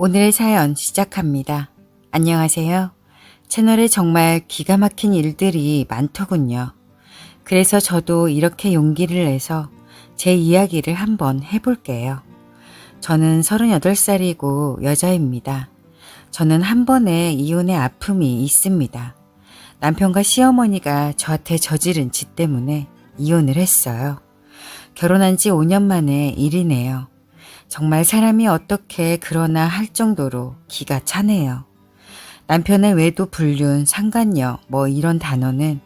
오늘의 사연 시작합니다. 안녕하세요. 채널에 정말 기가 막힌 일들이 많더군요. 그래서 저도 이렇게 용기를 내서 제 이야기를 한번 해볼게요. 저는 38살이고 여자입니다. 저는 한 번의 이혼의 아픔이 있습니다. 남편과 시어머니가 저한테 저지른 짓 때문에 이혼을 했어요. 결혼한 지 5년 만에 일이네요. 정말 사람이 어떻게 그러나 할 정도로 기가 차네요. 남편의 외도, 불륜, 상간녀 뭐 이런 단어는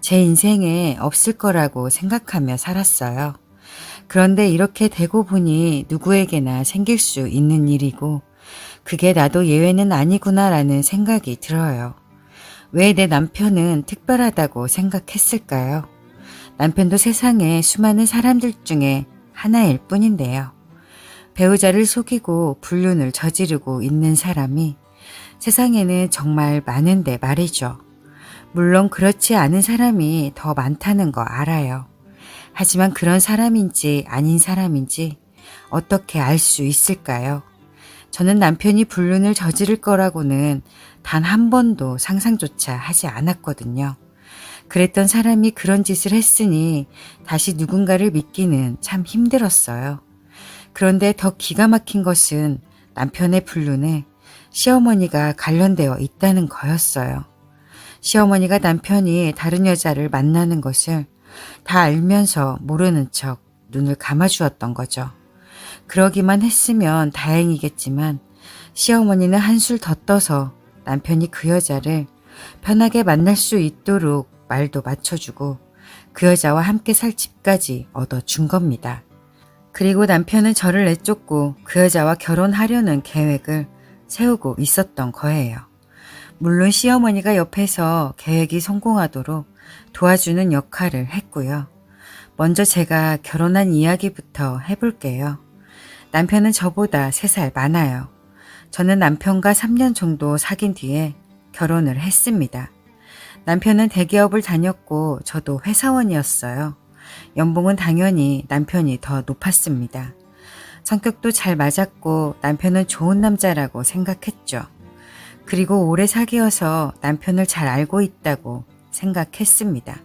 제 인생에 없을 거라고 생각하며 살았어요. 그런데 이렇게 되고 보니 누구에게나 생길 수 있는 일이고 그게 나도 예외는 아니구나라는 생각이 들어요. 왜 내 남편은 특별하다고 생각했을까요? 남편도 세상에 수많은 사람들 중에 하나일 뿐인데요. 배우자를 속이고 불륜을 저지르고 있는 사람이 세상에는 정말 많은데 말이죠. 물론 그렇지 않은 사람이 더 많다는 거 알아요. 하지만 그런 사람인지 아닌 사람인지 어떻게 알 수 있을까요? 저는 남편이 불륜을 저지를 거라고는 단 한 번도 상상조차 하지 않았거든요. 그랬던 사람이 그런 짓을 했으니 다시 누군가를 믿기는 참 힘들었어요. 그런데 더 기가 막힌 것은 남편의 불륜에 시어머니가 관련되어 있다는 거였어요. 시어머니가 남편이 다른 여자를 만나는 것을 다 알면서 모르는 척 눈을 감아주었던 거죠. 그러기만 했으면 다행이겠지만 시어머니는 한술 더 떠서 남편이 그 여자를 편하게 만날 수 있도록 말도 맞춰주고 그 여자와 함께 살 집까지 얻어준 겁니다. 그리고 남편은 저를 내쫓고 그 여자와 결혼하려는 계획을 세우고 있었던 거예요. 물론 시어머니가 옆에서 계획이 성공하도록 도와주는 역할을 했고요. 먼저 제가 결혼한 이야기부터 해볼게요. 남편은 저보다 3살 많아요. 저는 남편과 3년 정도 사귄 뒤에 결혼을 했습니다. 남편은 대기업을 다녔고 저도 회사원이었어요. 연봉은 당연히 남편이 더 높았습니다. 성격도 잘 맞았고 남편은 좋은 남자라고 생각했죠. 그리고 오래 사귀어서 남편을 잘 알고 있다고 생각했습니다.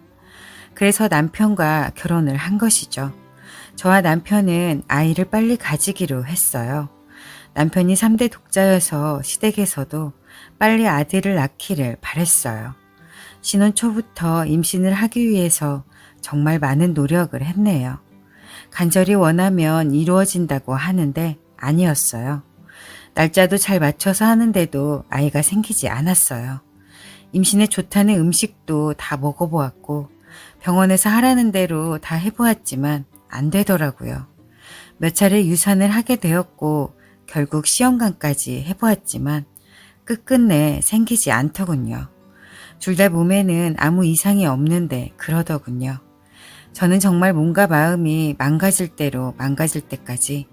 그래서 남편과 결혼을 한 것이죠. 저와 남편은 아이를 빨리 가지기로 했어요. 남편이 3대 독자여서 시댁에서도 빨리 아들을 낳기를 바랬어요. 신혼 초부터 임신을 하기 위해서 정말 많은 노력을 했네요. 간절히 원하면 이루어진다고 하는데 아니었어요. 날짜도 잘 맞춰서 하는데도 아이가 생기지 않았어요. 임신에 좋다는 음식도 다 먹어보았고 병원에서 하라는 대로 다 해보았지만 안 되더라고요. 몇 차례 유산을 하게 되었고 결국 시험관까지 해보았지만 끝끝내 생기지 않더군요. 둘 다 몸에는 아무 이상이 없는데 그러더군요. 저는 정말 몸과 마음이 망가질 대로 망가질 때까지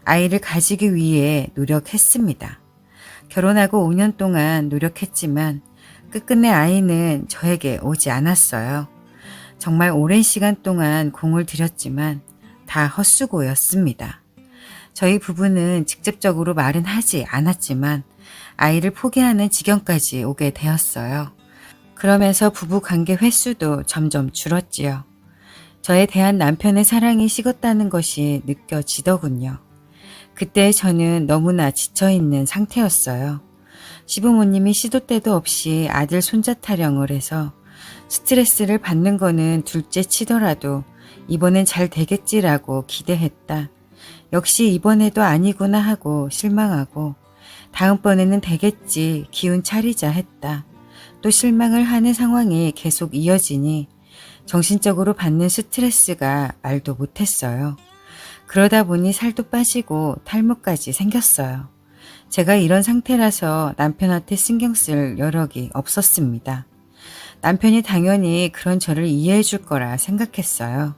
아이를 가지기 위해 노력했습니다. 결혼하고 5년 동안 노력했지만 끝끝내 아이는 저에게 오지 않았어요. 정말 오랜 시간 동안 공을 들였지만 다 헛수고였습니다. 저희 부부는 직접적으로 말은 하지 않았지만 아이를 포기하는 지경까지 오게 되었어요. 그러면서 부부 관계 횟수도 점점 줄었지요. 저에 대한 남편의 사랑이 식었다는 것이 느껴지더군요. 그때 저는 너무나 지쳐있는 상태였어요. 시부모님이 시도 때도 없이 아들 손자 타령을 해서 스트레스를 받는 거는 둘째 치더라도 이번엔 잘 되겠지라고 기대했다. 역시 이번에도 아니구나 하고 실망하고 다음번에는 되겠지 기운 차리자 했다. 또 실망을 하는 상황이 계속 이어지니 정신적으로 받는 스트레스가 말도 못했어요. 그러다 보니 살도 빠지고 탈모까지 생겼어요. 제가 이런 상태라서 남편한테 신경 쓸 여력이 없었습니다. 남편이 당연히 그런 저를 이해해 줄 거라 생각했어요.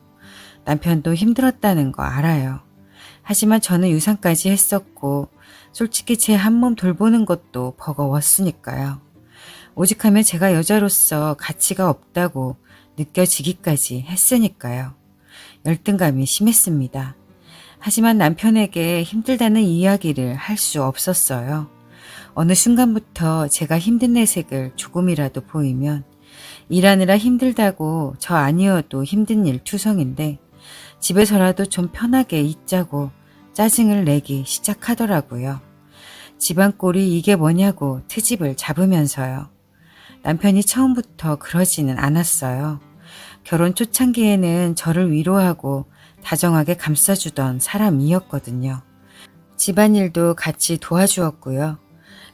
남편도 힘들었다는 거 알아요. 하지만 저는 유산까지 했었고 솔직히 제 한 몸 돌보는 것도 버거웠으니까요. 오직하면 제가 여자로서 가치가 없다고 느껴지기까지 했으니까요. 열등감이 심했습니다. 하지만 남편에게 힘들다는 이야기를 할 수 없었어요. 어느 순간부터 제가 힘든 내색을 조금이라도 보이면 일하느라 힘들다고 저 아니어도 힘든 일 투성인데 집에서라도 좀 편하게 있자고 짜증을 내기 시작하더라고요. 집안 꼴이 이게 뭐냐고 트집을 잡으면서요. 남편이 처음부터 그러지는 않았어요. 결혼 초창기에는 저를 위로하고 다정하게 감싸주던 사람이었거든요. 집안일도 같이 도와주었고요.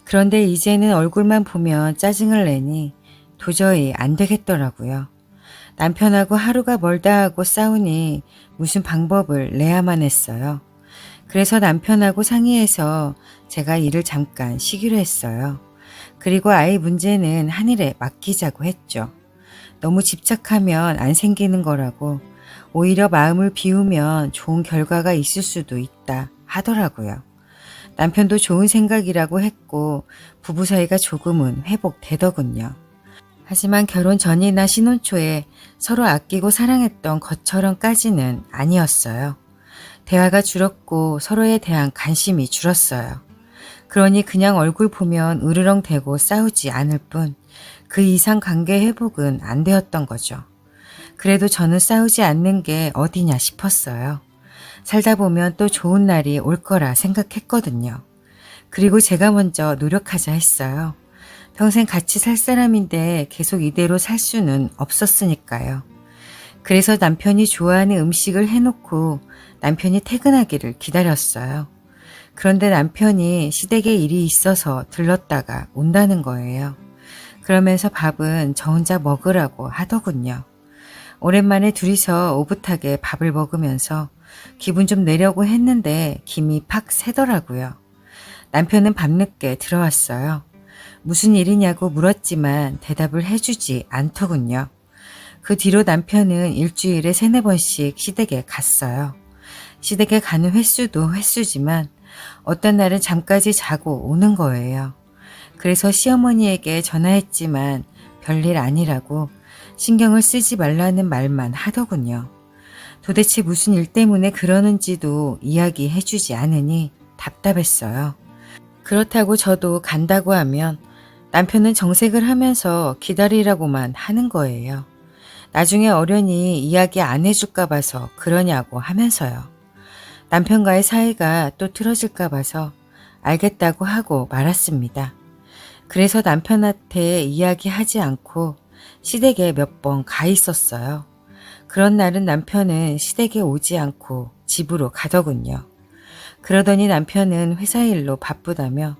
그런데 이제는 얼굴만 보면 짜증을 내니 도저히 안 되겠더라고요. 남편하고 하루가 멀다 하고 싸우니 무슨 방법을 내야만 했어요. 그래서 남편하고 상의해서 제가 일을 잠깐 쉬기로 했어요. 그리고 아이 문제는 하늘에 맡기자고 했죠. 너무 집착하면 안 생기는 거라고, 오히려 마음을 비우면 좋은 결과가 있을 수도 있다 하더라고요. 남편도 좋은 생각이라고 했고 부부 사이가 조금은 회복되더군요. 하지만 결혼 전이나 신혼 초에 서로 아끼고 사랑했던 것처럼까지는 아니었어요. 대화가 줄었고 서로에 대한 관심이 줄었어요. 그러니 그냥 얼굴 보면 으르렁대고 싸우지 않을 뿐 그 이상 관계 회복은 안 되었던 거죠. 그래도 저는 싸우지 않는 게 어디냐 싶었어요. 살다 보면 또 좋은 날이 올 거라 생각했거든요. 그리고 제가 먼저 노력하자 했어요. 평생 같이 살 사람인데 계속 이대로 살 수는 없었으니까요. 그래서 남편이 좋아하는 음식을 해놓고 남편이 퇴근하기를 기다렸어요. 그런데 남편이 시댁에 일이 있어서 들렀다가 온다는 거예요. 그러면서 밥은 저 혼자 먹으라고 하더군요. 오랜만에 둘이서 오붓하게 밥을 먹으면서 기분 좀 내려고 했는데 김이 팍 새더라고요. 남편은 밤늦게 들어왔어요. 무슨 일이냐고 물었지만 대답을 해주지 않더군요. 그 뒤로 남편은 일주일에 3-4번씩 시댁에 갔어요. 시댁에 가는 횟수도 횟수지만 어떤 날은 잠까지 자고 오는 거예요. 그래서 시어머니에게 전화했지만 별일 아니라고 신경을 쓰지 말라는 말만 하더군요. 도대체 무슨 일 때문에 그러는지도 이야기해주지 않으니 답답했어요. 그렇다고 저도 간다고 하면 남편은 정색을 하면서 기다리라고만 하는 거예요. 나중에 어련히 이야기 안 해줄까 봐서 그러냐고 하면서요. 남편과의 사이가 또 틀어질까 봐서 알겠다고 하고 말았습니다. 그래서 남편한테 이야기하지 않고 시댁에 몇 번 가 있었어요. 그런 날은 남편은 시댁에 오지 않고 집으로 가더군요. 그러더니 남편은 회사 일로 바쁘다며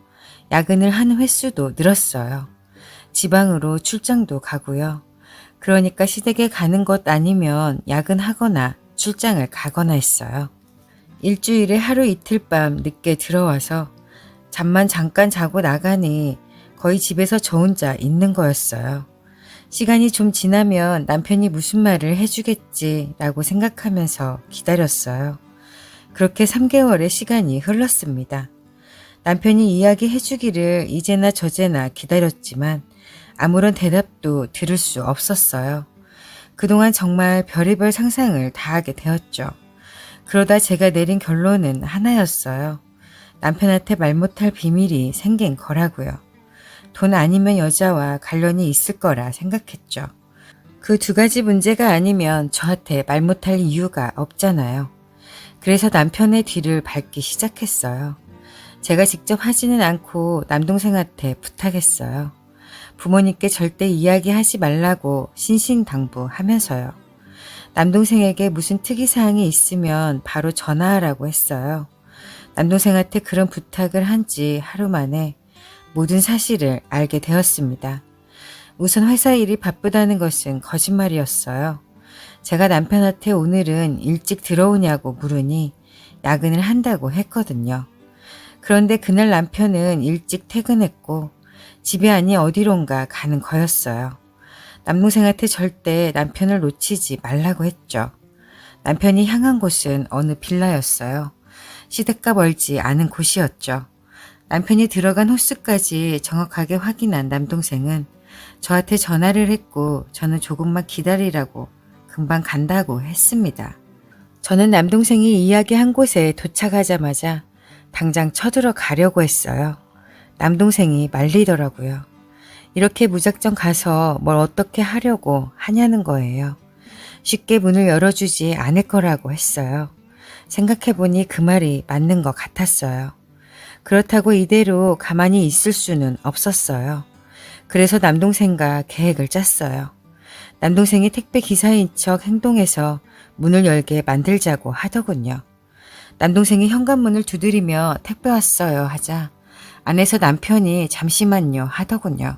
야근을 하는 횟수도 늘었어요. 지방으로 출장도 가고요. 그러니까 시댁에 가는 것 아니면 야근하거나 출장을 가거나 했어요. 일주일에 하루 이틀 밤 늦게 들어와서 잠만 잠깐 자고 나가니 거의 집에서 저 혼자 있는 거였어요. 시간이 좀 지나면 남편이 무슨 말을 해주겠지라고 생각하면서 기다렸어요. 그렇게 3개월의 시간이 흘렀습니다. 남편이 이야기해주기를 이제나 저제나 기다렸지만 아무런 대답도 들을 수 없었어요. 그동안 정말 별의별 상상을 다 하게 되었죠. 그러다 제가 내린 결론은 하나였어요. 남편한테 말 못할 비밀이 생긴 거라고요. 돈 아니면 여자와 관련이 있을 거라 생각했죠. 그 2가지 문제가 아니면 저한테 말 못할 이유가 없잖아요. 그래서 남편의 뒤를 밟기 시작했어요. 제가 직접 하지는 않고 남동생한테 부탁했어요. 부모님께 절대 이야기하지 말라고 신신당부하면서요. 남동생에게 무슨 특이사항이 있으면 바로 전화하라고 했어요. 남동생한테 그런 부탁을 한 지 하루 만에 모든 사실을 알게 되었습니다. 우선 회사 일이 바쁘다는 것은 거짓말이었어요. 제가 남편한테 오늘은 일찍 들어오냐고 물으니 야근을 한다고 했거든요. 그런데 그날 남편은 일찍 퇴근했고 집이 아니 어디론가 가는 거였어요. 남동생한테 절대 남편을 놓치지 말라고 했죠. 남편이 향한 곳은 어느 빌라였어요. 시댁과 멀지 않은 곳이었죠. 남편이 들어간 호수까지 정확하게 확인한 남동생은 저한테 전화를 했고 저는 조금만 기다리라고 금방 간다고 했습니다. 저는 남동생이 이야기한 곳에 도착하자마자 당장 쳐들어 가려고 했어요. 남동생이 말리더라고요. 이렇게 무작정 가서 뭘 어떻게 하려고 하냐는 거예요. 쉽게 문을 열어주지 않을 거라고 했어요. 생각해보니 그 말이 맞는 것 같았어요. 그렇다고 이대로 가만히 있을 수는 없었어요. 그래서 남동생과 계획을 짰어요. 남동생이 택배 기사인 척 행동해서 문을 열게 만들자고 하더군요. 남동생이 현관문을 두드리며 택배 왔어요 하자 안에서 남편이 잠시만요 하더군요.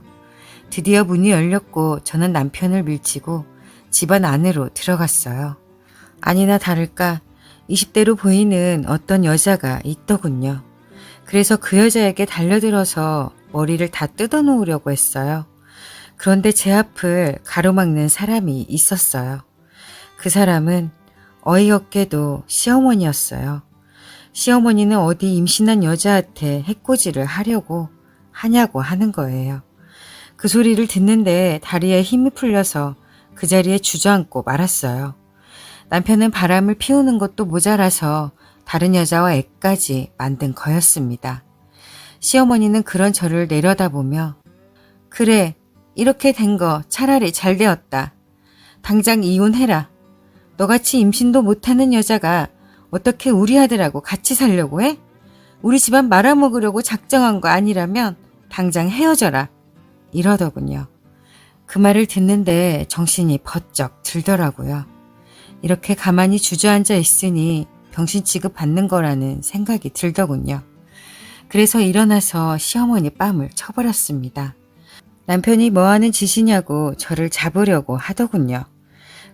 드디어 문이 열렸고 저는 남편을 밀치고 집안 안으로 들어갔어요. 아니나 다를까 20대로 보이는 어떤 여자가 있더군요. 그래서 그 여자에게 달려들어서 머리를 다 뜯어놓으려고 했어요. 그런데 제 앞을 가로막는 사람이 있었어요. 그 사람은 어이없게도 시어머니였어요. 시어머니는 어디 임신한 여자한테 해코지를 하냐고 하는 거예요. 그 소리를 듣는데 다리에 힘이 풀려서 그 자리에 주저앉고 말았어요. 남편은 바람을 피우는 것도 모자라서 다른 여자와 애까지 만든 거였습니다. 시어머니는 그런 저를 내려다보며 그래, 이렇게 된 거 차라리 잘 되었다. 당장 이혼해라. 너같이 임신도 못하는 여자가 어떻게 우리 아들하고 같이 살려고 해? 우리 집안 말아먹으려고 작정한 거 아니라면 당장 헤어져라. 이러더군요. 그 말을 듣는데 정신이 번쩍 들더라고요. 이렇게 가만히 주저앉아 있으니 병신 취급 받는 거라는 생각이 들더군요. 그래서 일어나서 시어머니 뺨을 쳐버렸습니다. 남편이 뭐하는 짓이냐고 저를 잡으려고 하더군요.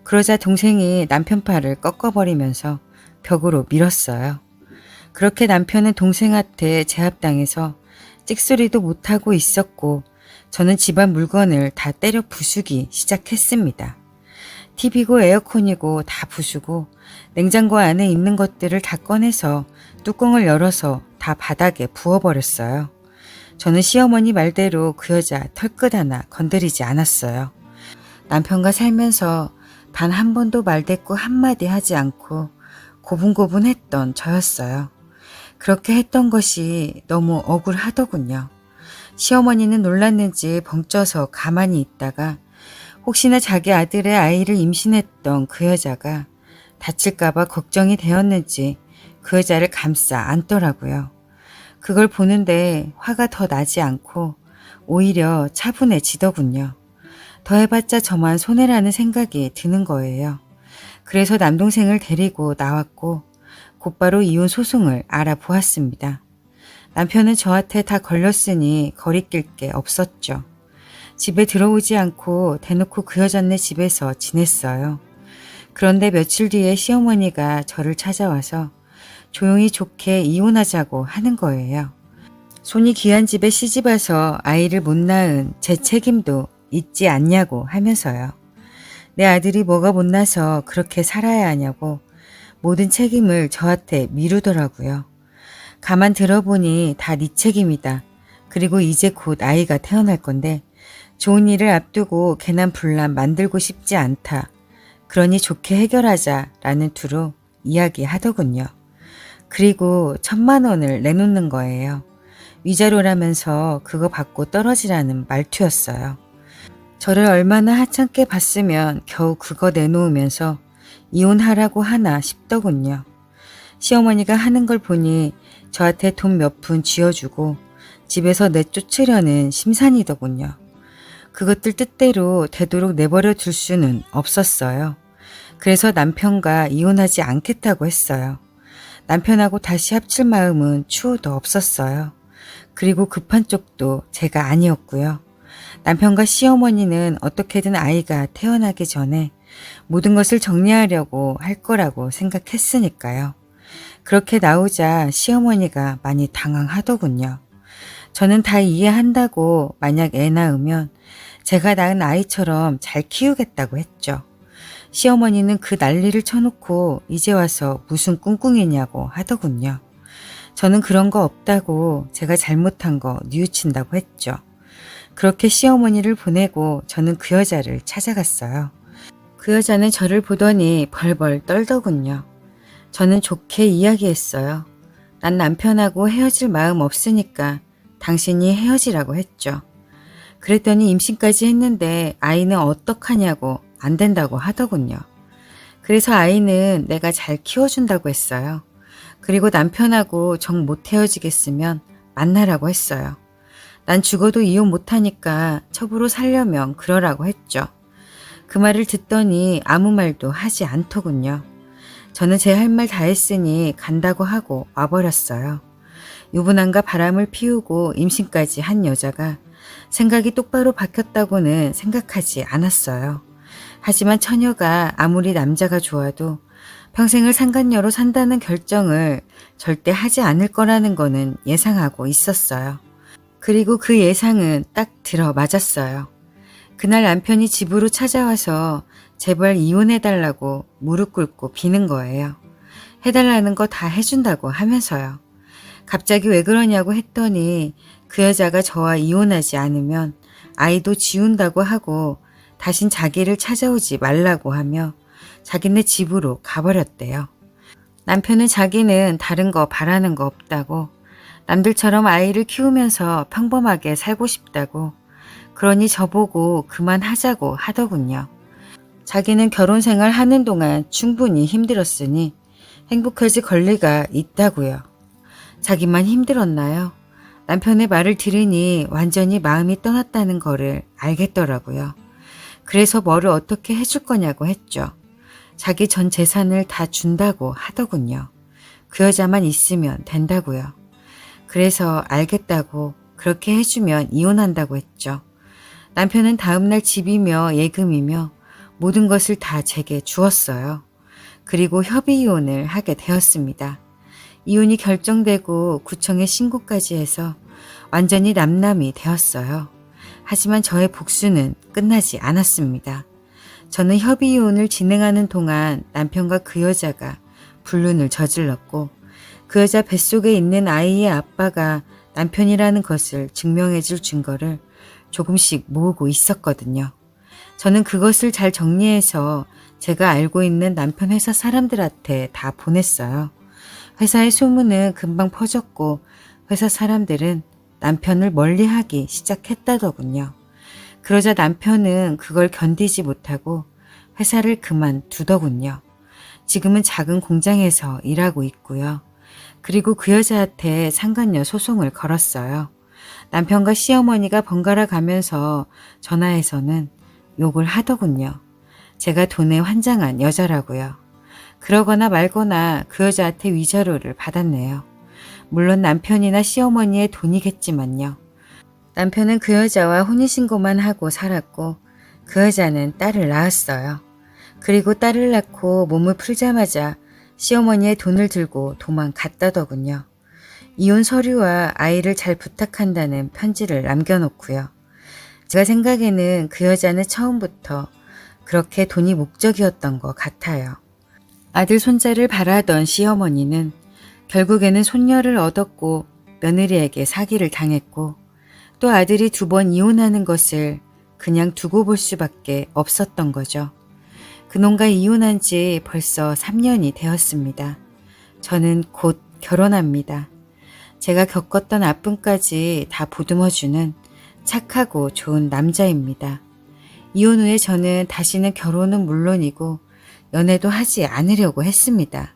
그러자 동생이 남편 팔을 꺾어버리면서 벽으로 밀었어요. 그렇게 남편은 동생한테 제압당해서 찍소리도 못하고 있었고 저는 집안 물건을 다 때려 부수기 시작했습니다. TV고 에어컨이고 다 부수고 냉장고 안에 있는 것들을 다 꺼내서 뚜껑을 열어서 다 바닥에 부어버렸어요. 저는 시어머니 말대로 그 여자 털끝 하나 건드리지 않았어요. 남편과 살면서 단 한 번도 말대꾸 한마디 하지 않고 고분고분했던 저였어요. 그렇게 했던 것이 너무 억울하더군요. 시어머니는 놀랐는지 벙쪄서 가만히 있다가 혹시나 자기 아들의 아이를 임신했던 그 여자가 다칠까봐 걱정이 되었는지 그 여자를 감싸 안더라고요. 그걸 보는데 화가 더 나지 않고 오히려 차분해지더군요. 더 해봤자 저만 손해라는 생각이 드는 거예요. 그래서 남동생을 데리고 나왔고 곧바로 이혼 소송을 알아보았습니다. 남편은 저한테 다 걸렸으니 거리낄 게 없었죠. 집에 들어오지 않고 대놓고 그 여자네 집에서 지냈어요. 그런데 며칠 뒤에 시어머니가 저를 찾아와서 조용히 좋게 이혼하자고 하는 거예요. 손이 귀한 집에 시집와서 아이를 못 낳은 제 책임도 있지 않냐고 하면서요. 내 아들이 뭐가 못나서 그렇게 살아야 하냐고 모든 책임을 저한테 미루더라고요. 가만 들어보니 다 네 책임이다. 그리고 이제 곧 아이가 태어날 건데 좋은 일을 앞두고 괜한 분란 만들고 싶지 않다. 그러니 좋게 해결하자라는 투로 이야기하더군요. 그리고 1,000만 원을 내놓는 거예요. 위자료라면서 그거 받고 떨어지라는 말투였어요. 저를 얼마나 하찮게 봤으면 겨우 그거 내놓으면서 이혼하라고 하나 싶더군요. 시어머니가 하는 걸 보니 저한테 돈 몇 푼 쥐어주고 집에서 내쫓으려는 심산이더군요. 그것들 뜻대로 되도록 내버려 둘 수는 없었어요. 그래서 남편과 이혼하지 않겠다고 했어요. 남편하고 다시 합칠 마음은 추호도 없었어요. 그리고 급한 쪽도 제가 아니었고요. 남편과 시어머니는 어떻게든 아이가 태어나기 전에 모든 것을 정리하려고 할 거라고 생각했으니까요. 그렇게 나오자 시어머니가 많이 당황하더군요. 저는 다 이해한다고 만약 애 낳으면 제가 낳은 아이처럼 잘 키우겠다고 했죠. 시어머니는 그 난리를 쳐놓고 이제 와서 무슨 꿍꿍이냐고 하더군요. 저는 그런 거 없다고 제가 잘못한 거 뉘우친다고 했죠. 그렇게 시어머니를 보내고 저는 그 여자를 찾아갔어요. 그 여자는 저를 보더니 벌벌 떨더군요. 저는 좋게 이야기했어요. 난 남편하고 헤어질 마음 없으니까 당신이 헤어지라고 했죠. 그랬더니 임신까지 했는데 아이는 어떡하냐고 안 된다고 하더군요. 그래서 아이는 내가 잘 키워준다고 했어요. 그리고 남편하고 정 못 헤어지겠으면 만나라고 했어요. 난 죽어도 이혼 못하니까 첩으로 살려면 그러라고 했죠. 그 말을 듣더니 아무 말도 하지 않더군요. 저는 제 할 말 다 했으니 간다고 하고 와버렸어요. 유부남과 바람을 피우고 임신까지 한 여자가 생각이 똑바로 바뀌었다고는 생각하지 않았어요. 하지만 처녀가 아무리 남자가 좋아도 평생을 상간녀로 산다는 결정을 절대 하지 않을 거라는 거는 예상하고 있었어요. 그리고 그 예상은 딱 들어맞았어요. 그날 남편이 집으로 찾아와서 제발 이혼해달라고 무릎 꿇고 비는 거예요. 해달라는 거 다 해준다고 하면서요. 갑자기 왜 그러냐고 했더니 그 여자가 저와 이혼하지 않으면 아이도 지운다고 하고 다신 자기를 찾아오지 말라고 하며 자기네 집으로 가버렸대요. 남편은 자기는 다른 거 바라는 거 없다고, 남들처럼 아이를 키우면서 평범하게 살고 싶다고, 그러니 저보고 그만하자고 하더군요. 자기는 결혼 생활 하는 동안 충분히 힘들었으니 행복해질 권리가 있다고요. 자기만 힘들었나요? 남편의 말을 들으니 완전히 마음이 떠났다는 거를 알겠더라고요. 그래서 뭐를 어떻게 해줄 거냐고 했죠. 자기 전 재산을 다 준다고 하더군요. 그 여자만 있으면 된다고요. 그래서 알겠다고, 그렇게 해주면 이혼한다고 했죠. 남편은 다음날 집이며 예금이며 모든 것을 다 제게 주었어요. 그리고 협의 이혼을 하게 되었습니다. 이혼이 결정되고 구청에 신고까지 해서 완전히 남남이 되었어요. 하지만 저의 복수는 끝나지 않았습니다. 저는 협의 이혼을 진행하는 동안 남편과 그 여자가 불륜을 저질렀고 그 여자 뱃속에 있는 아이의 아빠가 남편이라는 것을 증명해 줄 증거를 조금씩 모으고 있었거든요. 저는 그것을 잘 정리해서 제가 알고 있는 남편 회사 사람들한테 다 보냈어요. 회사의 소문은 금방 퍼졌고 회사 사람들은 남편을 멀리하기 시작했다더군요. 그러자 남편은 그걸 견디지 못하고 회사를 그만두더군요. 지금은 작은 공장에서 일하고 있고요. 그리고 그 여자한테 상간녀 소송을 걸었어요. 남편과 시어머니가 번갈아 가면서 전화해서는 욕을 하더군요. 제가 돈에 환장한 여자라고요. 그러거나 말거나 그 여자한테 위자료를 받았네요. 물론 남편이나 시어머니의 돈이겠지만요. 남편은 그 여자와 혼인신고만 하고 살았고 그 여자는 딸을 낳았어요. 그리고 딸을 낳고 몸을 풀자마자 시어머니의 돈을 들고 도망갔다더군요. 이혼 서류와 아이를 잘 부탁한다는 편지를 남겨놓고요. 제가 생각에는 그 여자는 처음부터 그렇게 돈이 목적이었던 것 같아요. 아들 손자를 바라던 시어머니는 결국에는 손녀를 얻었고 며느리에게 사기를 당했고 또 아들이 2번 이혼하는 것을 그냥 두고 볼 수밖에 없었던 거죠. 그놈과 이혼한 지 벌써 3년이 되었습니다. 저는 곧 결혼합니다. 제가 겪었던 아픔까지 다 보듬어주는 착하고 좋은 남자입니다. 이혼 후에 저는 다시는 결혼은 물론이고 연애도 하지 않으려고 했습니다.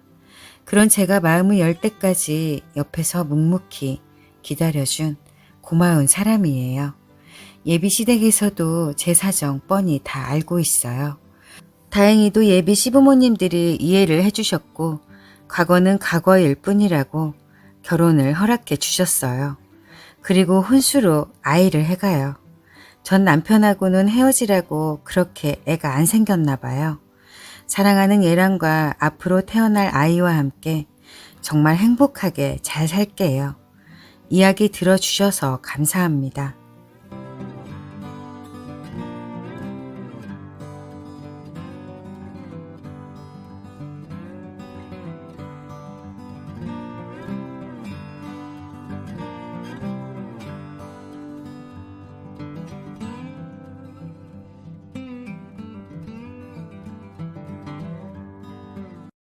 그런 제가 마음을 열 때까지 옆에서 묵묵히 기다려준 고마운 사람이에요. 예비 시댁에서도 제 사정 뻔히 다 알고 있어요. 다행히도 예비 시부모님들이 이해를 해주셨고 과거는 과거일 뿐이라고 결혼을 허락해 주셨어요. 그리고 혼수로 아이를 해가요. 전 남편하고는 헤어지라고 그렇게 애가 안 생겼나 봐요. 사랑하는 예랑과 앞으로 태어날 아이와 함께 정말 행복하게 잘 살게요. 이야기 들어주셔서 감사합니다.